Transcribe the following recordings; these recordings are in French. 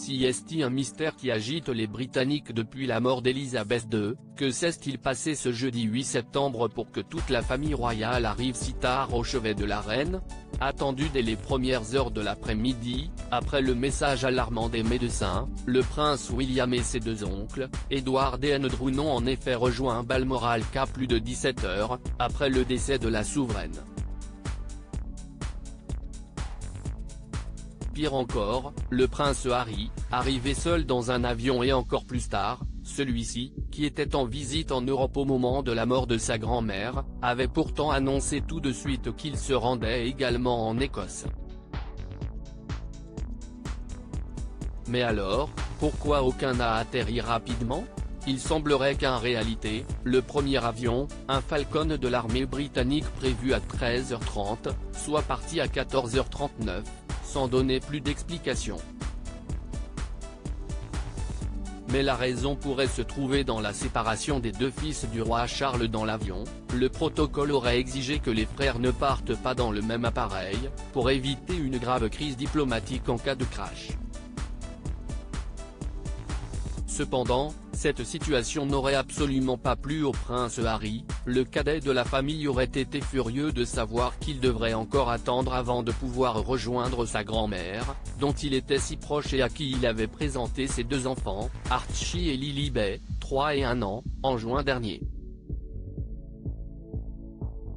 C'est un mystère qui agite les Britanniques depuis la mort d'Elisabeth II. Que s'est-il passé ce jeudi 8 septembre pour que toute la famille royale arrive si tard au chevet de la reine? Attendu dès les premières heures de l'après-midi, après le message alarmant des médecins, le prince William et ses deux oncles, Edward et Andrew n'ont en effet rejoint Balmoral qu'à plus de 17 heures, après le décès de la souveraine. Pire encore, le prince Harry, arrivé seul dans un avion et encore plus tard, celui-ci, qui était en visite en Europe au moment de la mort de sa grand-mère, avait pourtant annoncé tout de suite qu'il se rendait également en Écosse. Mais alors, pourquoi aucun n'a atterri rapidement? Il semblerait qu'en réalité, le premier avion, un Falcon de l'armée britannique prévu à 13h30, soit parti à 14h39, sans donner plus d'explications. Mais la raison pourrait se trouver dans la séparation des deux fils du roi Charles dans l'avion. Le protocole aurait exigé que les frères ne partent pas dans le même appareil, pour éviter une grave crise diplomatique en cas de crash. Cependant, cette situation n'aurait absolument pas plu au prince Harry. Le cadet de la famille aurait été furieux de savoir qu'il devrait encore attendre avant de pouvoir rejoindre sa grand-mère, dont il était si proche et à qui il avait présenté ses deux enfants, Archie et Lilibet, 3 et 1 an, en juin dernier.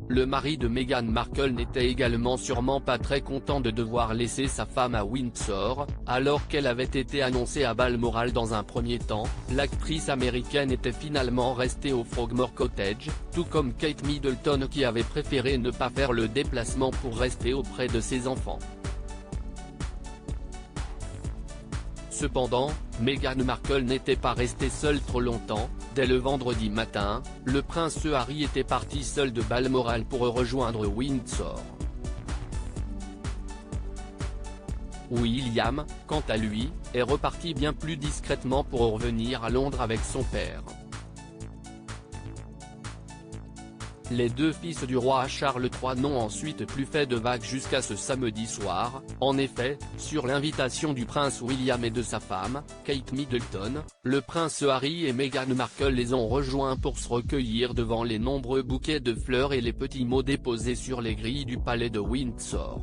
Le mari de Meghan Markle n'était également sûrement pas très content de devoir laisser sa femme à Windsor, alors qu'elle avait été annoncée à Balmoral dans un premier temps. L'actrice américaine était finalement restée au Frogmore Cottage, tout comme Kate Middleton qui avait préféré ne pas faire le déplacement pour rester auprès de ses enfants. Cependant, Meghan Markle n'était pas restée seule trop longtemps. Dès le vendredi matin, le prince Harry était parti seul de Balmoral pour rejoindre Windsor. William, quant à lui, est reparti bien plus discrètement pour revenir à Londres avec son père. Les deux fils du roi Charles III n'ont ensuite plus fait de vagues jusqu'à ce samedi soir. En effet, sur l'invitation du prince William et de sa femme, Kate Middleton, le prince Harry et Meghan Markle les ont rejoints pour se recueillir devant les nombreux bouquets de fleurs et les petits mots déposés sur les grilles du palais de Windsor.